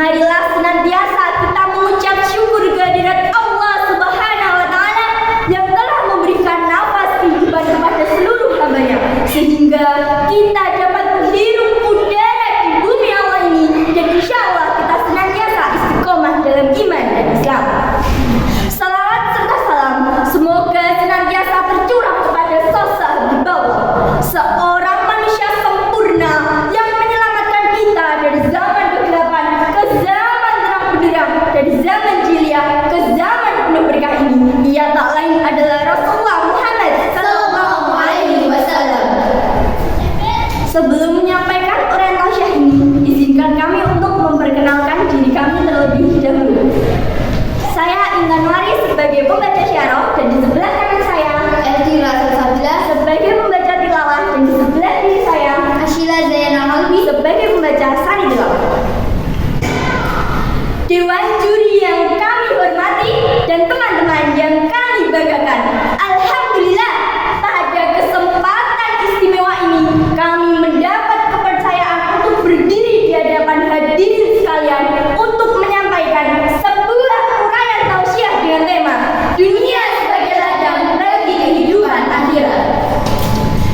Marilah senantiasa kita mengucap syukur kehadirat Allah Subhanahu wa Ta'ala yang telah memberikan nafas kehidupan kepada seluruh hambanya, sehingga kita dapat menghirup udara di bumi Allah ini, dan insya Allah kita senantiasa istiqomah dalam iman dan Islam. Salawat serta salam semoga senantiasa tercurah kepada sosok di bawah, seorang manusia sempurna yang menyelamatkan kita dari zaman kegelapan ke zaman terang benderang, dari zaman jahiliyah ke zaman penuh berkah ini. Ia tak lain adalah Rasulullah Muhammad Sallallahu Alaihi Wasallam. Sebelum menyampaikan orientasi ini, izinkan kami untuk memperkenalkan diri kami terlebih dahulu. Saya Intan Wari sebagai pembaca syarah, dan di sebelah kanan saya Elvira Sabila sebagai pembaca tilawah, dan di sebelah kiri saya Ashila Zainal Halbi sebagai pembaca sari tilawah. Dewan juri yang kami hormati dan teman-teman yang kami banggakan, alhamdulillah pada kesempatan istimewa ini kami mendapat kepercayaan untuk berdiri di hadapan hadirin sekalian untuk menyampaikan sebuah uraian tausiah dengan tema dunia sebagai ladang bagi kehidupan akhirat.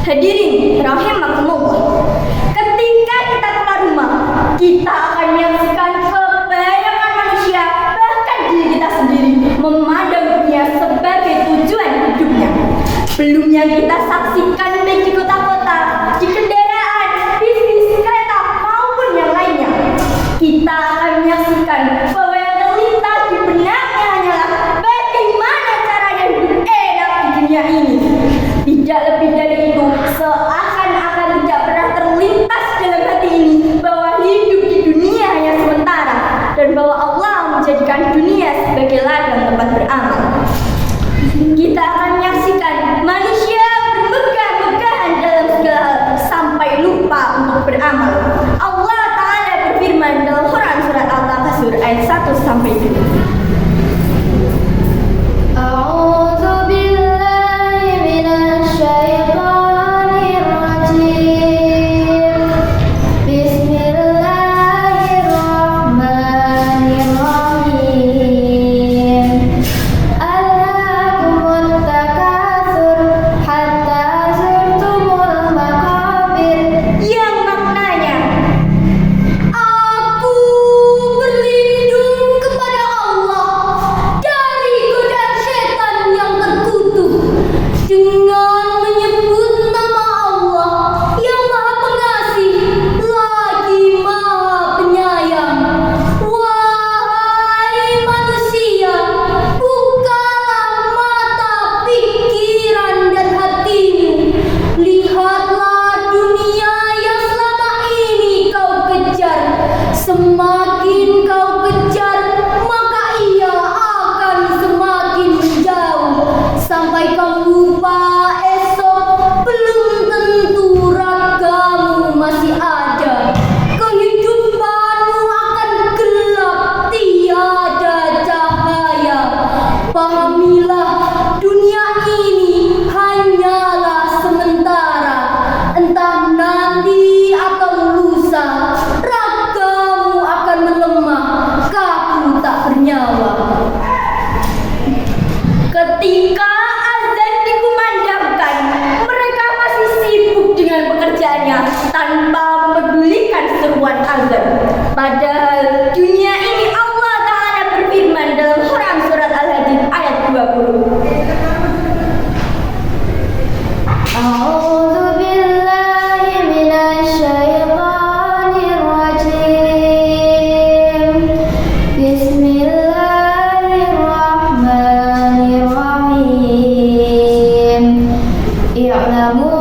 Hadirin rahimakumullah, ketika kita keluar rumah, kita akan menyaksikan kebanyakan manusia, bahkan diri kita sendiri, memandang dunia sebagai tujuan hidupnya. Belum yang kita saksikan baik di kota-kota, di kendaraan, bisnis, kereta, maupun yang lainnya. Kita akan menyaksikan bahwa yang terlintas di benaknya hanyalah bagaimana caranya hidup enak di dunia ini. Tidak lebih dari itu, seakan-akan tidak pernah terlintas dalam hati ini bahwa hidup di dunia hanya sementara, dan bahwa Allah menjadikan dunia sebagai ladang tempat beramal. Kita akan menyaksikan manusia bermegah-megahan dalam segala hal sampai lupa untuk beramal. Allah Ta'ala berfirman dalam Quran surat Al-Takasur ayat 1 sampai 2. A'udzu billahi minasy syaithanir rajim. Bismillahirrahmanirrahim. Alhaakumut takatsur hatta zurtumul maqabir. Yang maknanya, aku berlindung kepada Allah dari godaan setan yang terkutuk dengan menyebut nama Allah yang Maha Pengasih lagi Maha Penyayang. Wahai manusia, bukalah mata pikiran dan hatimu. Lihatlah dunia yang selama ini kau kejar. Semakin kau kejar, maka ia akan semakin menjauh, sampai kau lupa esok belum tentu ragamu masih ada. Kehidupanmu akan gelap, tiada cahaya. Pahamilah, dunia ini hanyalah sementara. Entah nanti atau lusa, ragamu akan melemah, kaku tak bernyawa. Ketika azan dikumandangkan, mereka masih sibuk dengan pekerjaannya tanpa mempedulikan seruan azan. Padahal dunia ini Allah Ta'ala berfirman dalam Quran surat Al-Hadid ayat 20. A'udzu billahi minasy syaithanir rajim. Bismillahirrahmanirrahim. I'lamu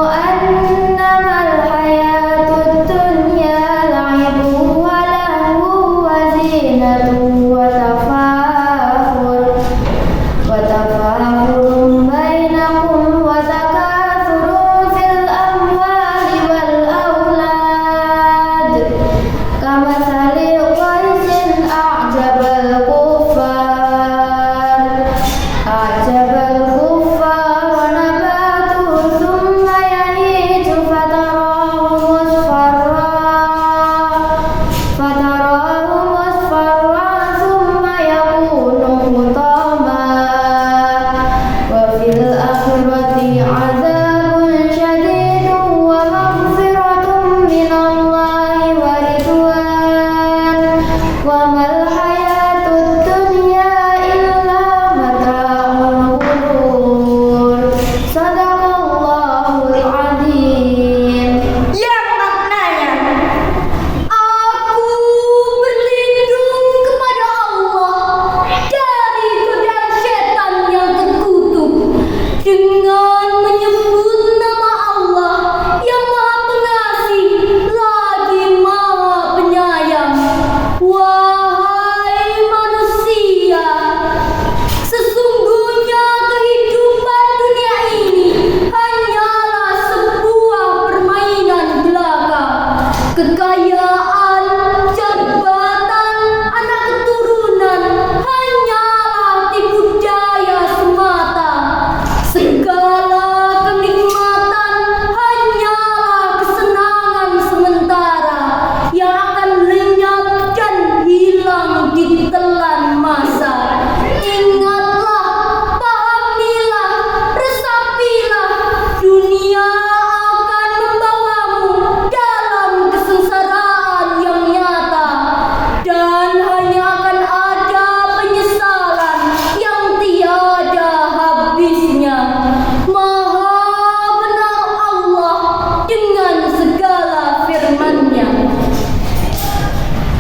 annamal hayatud dunya la'ibun wa lahu wa zinatun wa tafakhur bainakum wa takathurun fil amwali wal aulad kamathali ghaisin a'jabal kuffar wa nabatuhu thumma yahiju fatarahu musfarra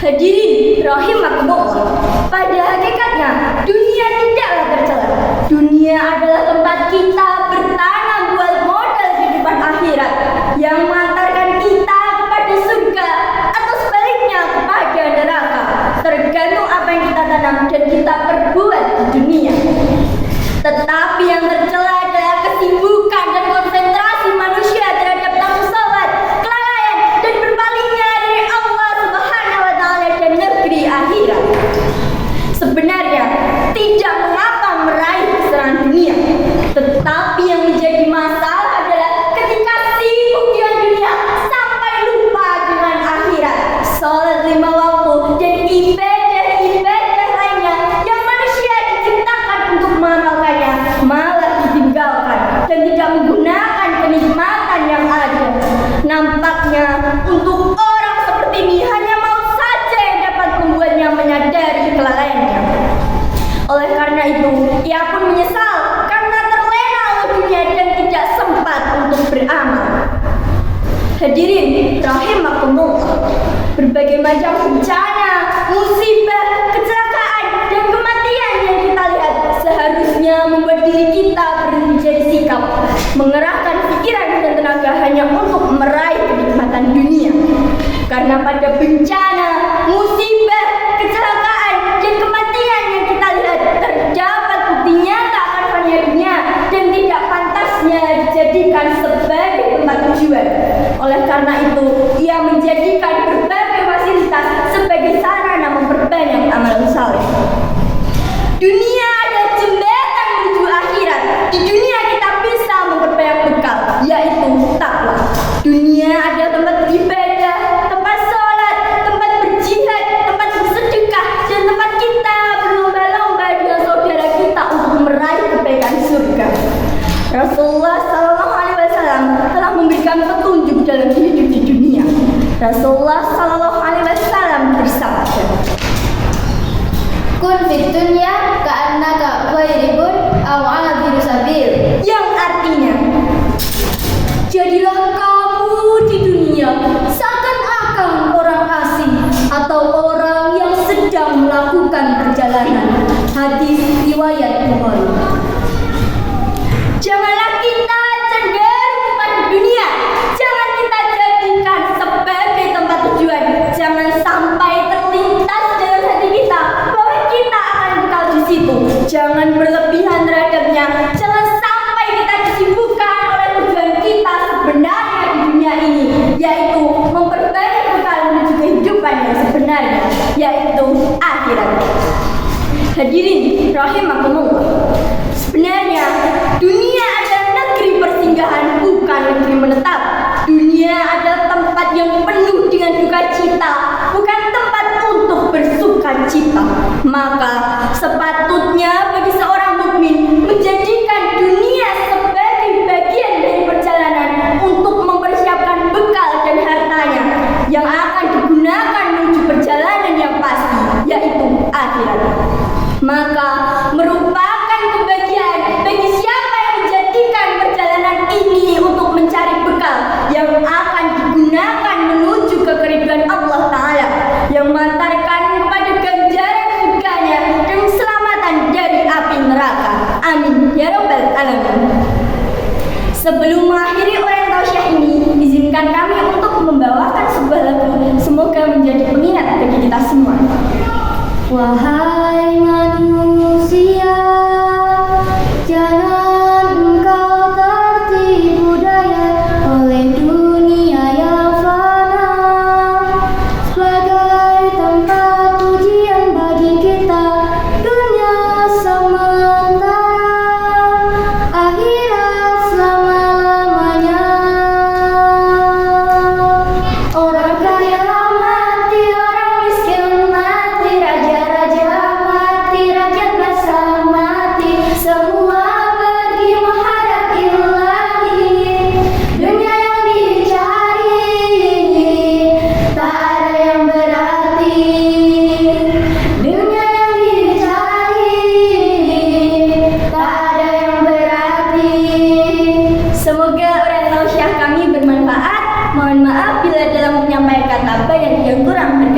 Hadirin rahimakumullah, pada hakikatnya dunia tidaklah tercela. Dunia adalah tempat kita bertanam buat modal kehidupan akhirat yang mengantarkan kita kepada surga atau sebaliknya kepada neraka, tergantung apa yang kita tanam dan kita perbuat di dunia. Tetapi yang tercela adalah kesibukan dan konsentrasi manusia terhadap nafsu syahwat, kelalaian dan berpalingnya dari Allah Subhanahu wa taala dan negeri akhirat. Sebenarnya tidak mengapa meraih kesenangan dunia, tetapi yang menjadi masalah adalah ketika sibuk dengan dunia sampai lupa dengan akhirat. Salat 5 waktu dan ibadah lainnya yang manusia diciptakan untuk mengamalkannya malah ditinggalkan dan tidak menggunakan kenikmatan yang ada. Nampaknya untuk orang seperti ini hanya mau saja yang dapat membuatnya menyadari kelalaiannya. Oleh karena itu, ia pun menyesal karena terlena oleh dunia dan tidak sempat untuk beramal. Hadirin rahimakumullah, berbagai macam bencana, musibah, kecelakaan, dan kematian yang kita lihat seharusnya membuat diri kita menjadi sikap, mengerahkan pikiran dan tenaga hanya untuk meraih kenikmatan dunia. Karena pada bencana, musibah, kecelakaan, dan kematian yang kita lihat terdapat bukti nyata akan fana dunia dan tidak pantasnya dijadikan sebagai tempat tujuan. Oleh karena itu, ia menjadikan berbagai fasilitas sebagai sarana memperbanyak amal saleh. Dunia adalah jembatan menuju akhirat. Di dunia kita bisa memperbanyak bekal, yaitu takwa. Dunia adalah tempat beribadah, tempat sholat, tempat berjihad, tempat bersedekah, dan tempat kita berlomba-lomba dengan saudara kita untuk meraih kebaikan surga. Rasulullah SAW telah memberikan petunjuk dalam hidup di dunia. Rasulullah SAW bersabda, Kun fid dunya ka'annaka ghairibun aw 'abiru sabil. yang artinya, jadilah kamu di dunia seakan-akan orang asing atau orang yang sedang melakukan perjalanan. Hadis riwayat Bukhari. Janganlah kita cenderung kepada dunia. Jangan kita jadikan sebagai tempat tujuan. Jangan sampai terlintas dalam hati kita bahwa kita akan kekal di situ. Jangan berlebihan terhadapnya. Jangan sampai kita disibukkan oleh tujuan kita sebenarnya di dunia ini, yaitu memperbanyak bekal menuju kehidupan yang sebenarnya, yaitu akhirat. Hadirin rahimakumullah, sebenarnya dunia adalah negeri persinggahan, bukan negeri menetap. Dunia adalah tempat yang penuh dengan duka cita, bukan tempat untuk bersuka cita. Maka sepatutnya bagi seorang mukmin menjadikan dunia sebagai bagian dari perjalanan untuk mempersiapkan bekal dan hartanya yang akan digunakan menuju perjalanan yang pasti, yaitu akhirat. Maka merupakan kebahagiaan bagi siapa yang menjadikan perjalanan ini untuk mencari bekal yang akan digunakan menuju ke keriduan Allah Ta'ala, yang mengantarkan kepada ganjaran surganya dan keselamatan dari api neraka. Amin ya rabbal alamin. Sebelum mengakhiri oriental tausiah ini, izinkan kami untuk membawakan sebuah lagu. Semoga menjadi pengingat bagi kita semua. Wahai manusia, jangan engkau tertipu daya oleh dunia yang fana sebagai tempat ujian bagi kita. Dunia sementara, akhirat selama-lamanya. Orang kaya mati, orang miskin mati, raja-raja mati, rakyat biasa mati, semua pergi menghadap Ilahi. Dunia yang dicari tak ada yang berarti. Dunia yang dicari tak ada yang berarti. Semoga oriental tausiah kami bermanfaat. Mohon maaf bila dalam menyampaikan kata yang kurang berkenan.